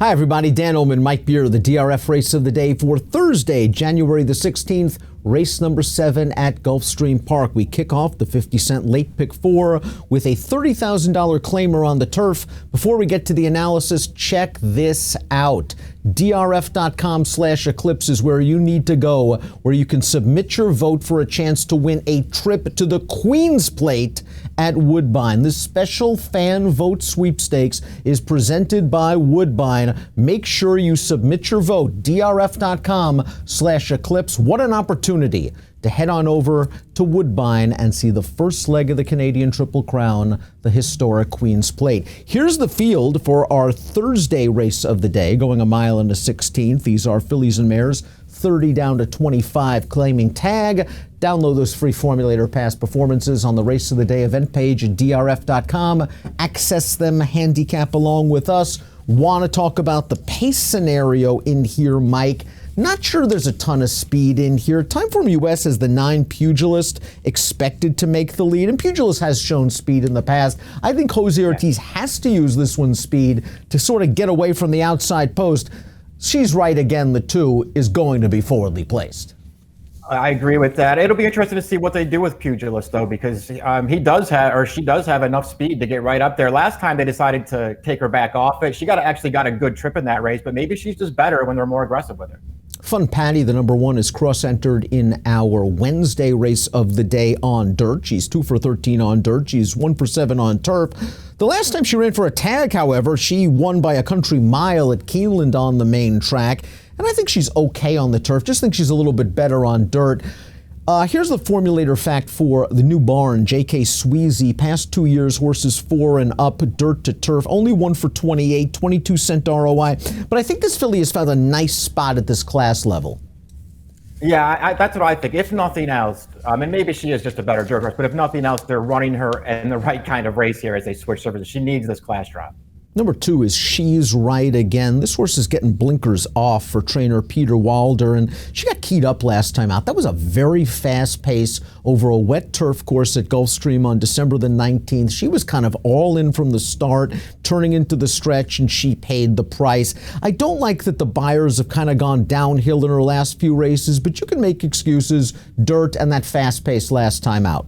Hi everybody, Dan Illman, Mike Beer, the DRF race of the day for Thursday, January the 16th, race number 7 at Gulfstream Park. We kick off the 50-cent late pick 4 with a $30,000 claimer on the turf. Before we get to the analysis, check this out. DRF.com/Eclipse is where you need to go, where you can submit your vote for a chance to win a trip to the Queen's Plate at Woodbine. This special fan vote sweepstakes is presented by Woodbine. Make sure you submit your vote. DRF.com/Eclipse. What an opportunity to head on over to Woodbine and see the first leg of the Canadian Triple Crown, the historic Queen's Plate. Here's the field for our Thursday race of the day, going a mile and a 16th. These are fillies and mares, 30 down to 25, claiming tag. Download those free Formulator Pass performances on the Race of the Day event page at DRF.com. Access them, handicap along with us. Want to talk about the pace scenario in here, Mike? Not sure there's a ton of speed in here. Timeform US has the 9 Pugilist expected to make the lead, and Pugilist has shown speed in the past. I think Jose Ortiz has to use this one's speed to sort of get away from the outside post. She's right again, the 2 is going to be forwardly placed. I agree with that. It'll be interesting to see what they do with Pugilist, though, because he does have, or she does have enough speed to get right up there. Last time they decided to take her back off it. She actually got a good trip in that race, but maybe she's just better when they're more aggressive with her. Fun Patty, the number 1, is cross-entered in our Wednesday race of the day on dirt. She's 2 for 13 on dirt. She's 1 for 7 on turf. The last time she ran for a tag, however, she won by a country mile at Keeneland on the main track. And I think she's okay on the turf. Just think she's a little bit better on dirt. Here's the formulator fact for the new barn, J.K. Sweezy. Past 2 years, horses 4 and up, dirt to turf. Only 1 for 28, 22-cent ROI. But I think this filly has found a nice spot at this class level. Yeah, that's what I think. If nothing else, and maybe she is just a better dirt horse, but if nothing else, they're running her in the right kind of race here as they switch surfaces. She needs this class drop. Number 2 is She's Right Again. This horse is getting blinkers off for trainer Peter Wilder, and she got keyed up last time out. That was a very fast pace over a wet turf course at Gulfstream on December the 19th. She was kind of all in from the start, turning into the stretch, and she paid the price. I don't like that the buyers have kind of gone downhill in her last few races, but you can make excuses, dirt, and that fast pace last time out.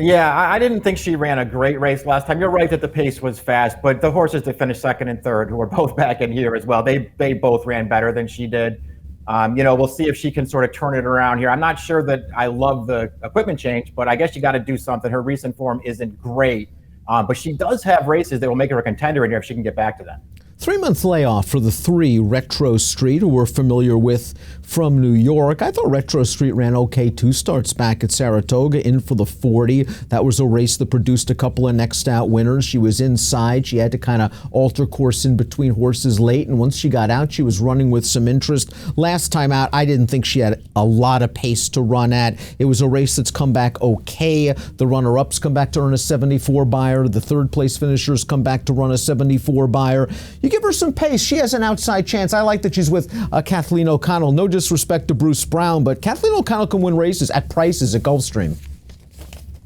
Yeah, I didn't think she ran a great race last time. You're right that the pace was fast, but the horses that finished 2nd and 3rd, who were both back in here as well, they both ran better than she did. We'll see if she can sort of turn it around here. I'm not sure that I love the equipment change, but I guess you got to do something. Her recent form isn't great, but she does have races that will make her a contender in here if she can get back to them. 3-month layoff for the 3 Retro Street, who we're familiar with from New York. I thought Retro Street ran okay 2 starts back at Saratoga, in for the 40. That was a race that produced a couple of next out winners. She was inside. She had to kind of alter course in between horses late, and once she got out, she was running with some interest. Last time out, I didn't think she had a lot of pace to run at. It was a race that's come back okay. The runner-ups come back to earn a 74 buyer. The 3rd place finishers come back to run a 74 buyer. You give her some pace. She has an outside chance. I like that she's with Kathleen Ocala. No disrespect to Bruce Brown, but Kathleen Ocala can win races at prices at Gulfstream.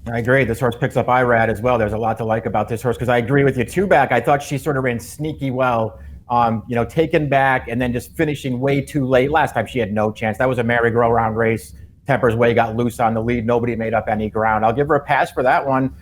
I agree. This horse picks up IRAD as well. There's a lot to like about this horse because I agree with you. 2 back, I thought she sort of ran sneaky well, taken back and then just finishing way too late. Last time she had no chance. That was a merry-go-round race. Temper's Way got loose on the lead. Nobody made up any ground. I'll give her a pass for that one.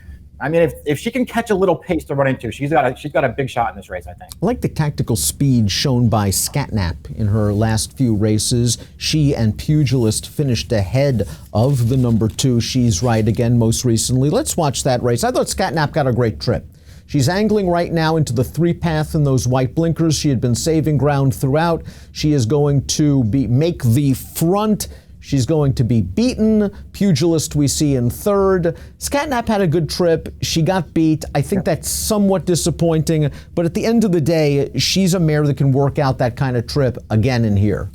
I mean, if she can catch a little pace to run into, she's got a big shot in this race, I think. I like the tactical speed shown by Scatnap in her last few races. She and Pugilist finished ahead of the number 2, She's Right Again, most recently. Let's watch that race. I thought Scatnap got a great trip. She's angling right now into the 3 path in those white blinkers. She had been saving ground throughout. She is going to make the front. She's going to be beaten. Pugilist we see in 3rd. Scatnap had a good trip. She got beat. I think that's somewhat disappointing, but at the end of the day, she's a mare that can work out that kind of trip again in here.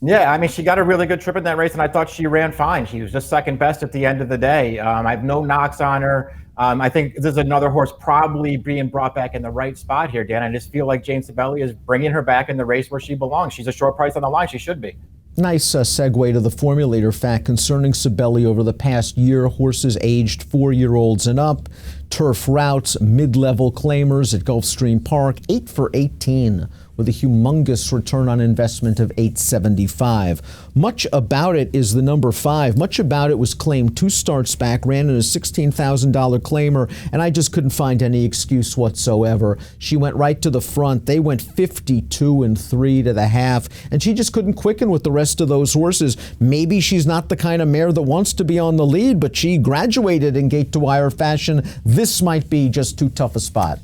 Yeah, I mean, she got a really good trip in that race, and I thought she ran fine. She was just 2nd best at the end of the day. I have no knocks on her. I think this is another horse probably being brought back in the right spot here, Dan. I just feel like Jane Sabelli is bringing her back in the race where she belongs. She's a short price on the line. She should be. Nice segue to the formulator fact concerning Sabelli over the past year. Horses aged 4-year-olds and up Turf routes, mid-level claimers at Gulfstream Park, 8 for 18 with a humongous return on investment of $875. Much about it is the number 5. Much about it was claimed 2 starts back, ran in a $16,000 claimer, and I just couldn't find any excuse whatsoever. She went right to the front. They went 52 and 3 to the half, and she just couldn't quicken with the rest of those horses. Maybe she's not the kind of mare that wants to be on the lead, but she graduated in gate-to-wire fashion. This might be just too tough a spot.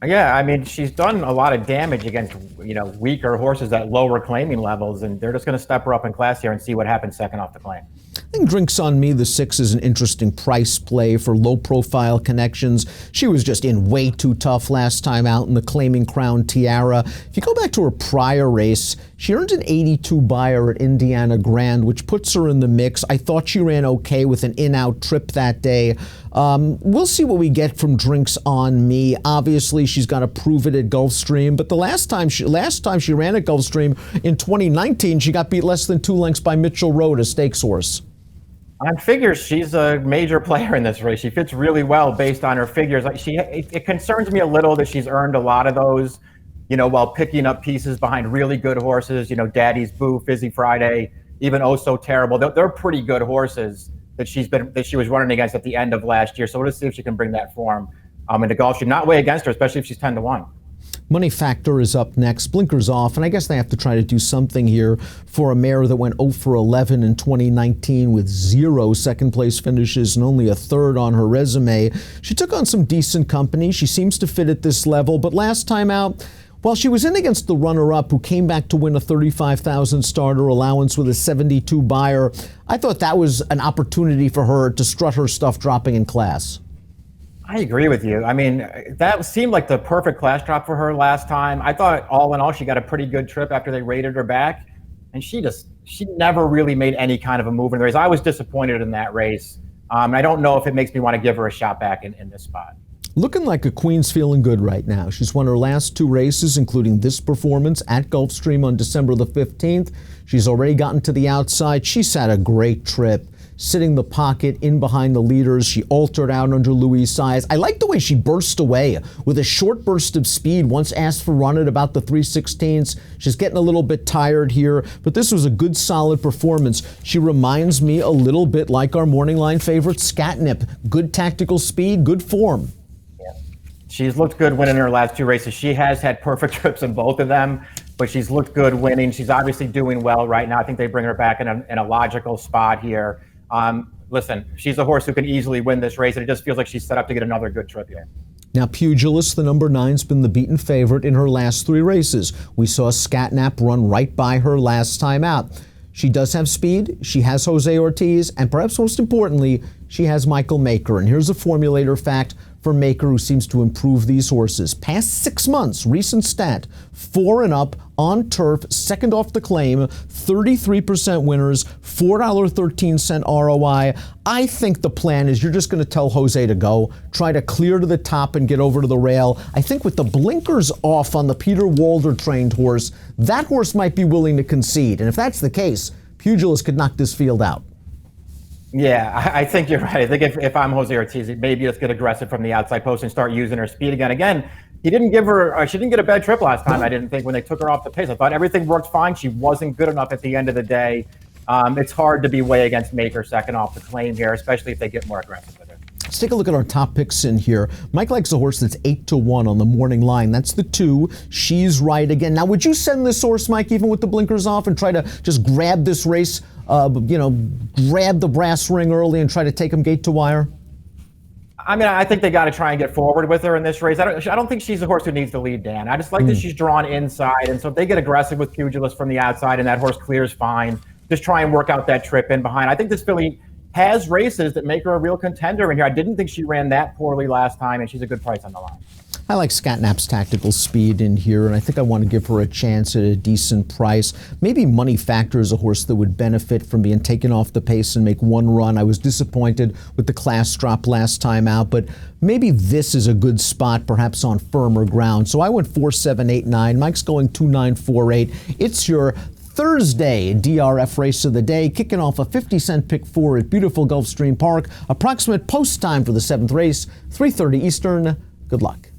Yeah, I mean, she's done a lot of damage against, weaker horses at lower claiming levels, and they're just going to step her up in class here and see what happens second off the claim. I think Drinks on Me, the 6, is an interesting price play for low-profile connections. She was just in way too tough last time out in the Claiming Crown Tiara. If you go back to her prior race, she earned an 82 buyer at Indiana Grand, which puts her in the mix. I thought she ran okay with an in-out trip that day. We'll see what we get from Drinks on Me. Obviously, she's got to prove it at Gulfstream, but the last time she ran at Gulfstream in 2019, she got beat less than 2 lengths by Mitchell Road, a stakes horse. On figures, she's a major player in this race. She fits really well based on her figures. It concerns me a little that she's earned a lot of those, while picking up pieces behind really good horses. Daddy's Boo, Fizzy Friday, even Oh So Terrible. They're pretty good horses that she was running against at the end of last year. So we'll just see if she can bring that form into Gulfstream. Not weigh against her, especially if she's 10 to 1. Money Factor is up next. Blinkers off, and I guess they have to try to do something here for a mare that went 0 for 11 in 2019 with 0 second-place finishes and only a third on her resume. She took on some decent company. She seems to fit at this level, but last time out, while she was in against the runner-up who came back to win a $35,000 starter allowance with a 72 buyer, I thought that was an opportunity for her to strut her stuff dropping in class. I agree with you. I mean, that seemed like the perfect class drop for her last time. I thought all in all, she got a pretty good trip after they rated her back. And she never really made any kind of a move in the race. I was disappointed in that race. I don't know if it makes me want to give her a shot back in this spot. Looking like a queen's feeling good right now. She's won her last 2 races, including this performance at Gulfstream on December the 15th. She's already gotten to the outside. She's had a great trip, sitting the pocket in behind the leaders. She altered out under Louise Size. I like the way she burst away with a short burst of speed once asked for run at about the 3/16. She's getting a little bit tired here, but this was a good, solid performance. She reminds me a little bit like our morning line favorite, Scatnip. Good tactical speed, good form. She's looked good winning her last 2 races. She has had perfect trips in both of them, but she's looked good winning. She's obviously doing well right now. I think they bring her back in a logical spot here. Listen, she's a horse who can easily win this race, and it just feels like she's set up to get another good trip here. Now, Pugilist, the number 9's been the beaten favorite in her last 3 races. We saw Scatnap run right by her last time out. She does have speed, she has Jose Ortiz, and perhaps most importantly, she has Michael Maker. And here's a formulator fact for Maker, who seems to improve these horses. Past 6 months, recent stat, 4 and up on turf, second off the claim, 33% winners, $4.13 ROI. I think the plan is you're just going to tell Jose to go, try to clear to the top and get over to the rail. I think with the blinkers off on the Peter Walder trained horse, that horse might be willing to concede. And if that's the case, Pugilist could knock this field out. Yeah, I think you're right. I think if I'm Jose Ortiz, maybe let's get aggressive from the outside post and start using her speed again. Again, she didn't get a bad trip last time, I didn't think, when they took her off the pace. I thought everything worked fine. She wasn't good enough at the end of the day. It's hard to be way against Maker second off the claim here, especially if they get more aggressive with her. Let's take a look at our top picks in here. Mike likes a horse that's 8 to 1 on the morning line. That's the 2. She's right again. Now, would you send this horse, Mike, even with the blinkers off, and try to just grab this race, grab the brass ring early and try to take him gate to wire? I mean, I think they got to try and get forward with her in this race. I don't think she's a horse who needs the lead, Dan. I just like that she's drawn inside. And so if they get aggressive with Pugilist from the outside and that horse clears fine, just try and work out that trip in behind. I think this filly has races that make her a real contender in here. I didn't think she ran that poorly last time, and she's a good price on the line. I like Scatnap's tactical speed in here, and I think I want to give her a chance at a decent price. Maybe Money Factor is a horse that would benefit from being taken off the pace and make one run. I was disappointed with the class drop last time out, but maybe this is a good spot, perhaps on firmer ground. So I went 4, 7, 8, 9. Mike's going 2, 9, 4, 8. It's your Thursday DRF race of the day, kicking off a 50-cent pick 4 at beautiful Gulfstream Park. Approximate post time for the 7th race, 3:30 Eastern. Good luck.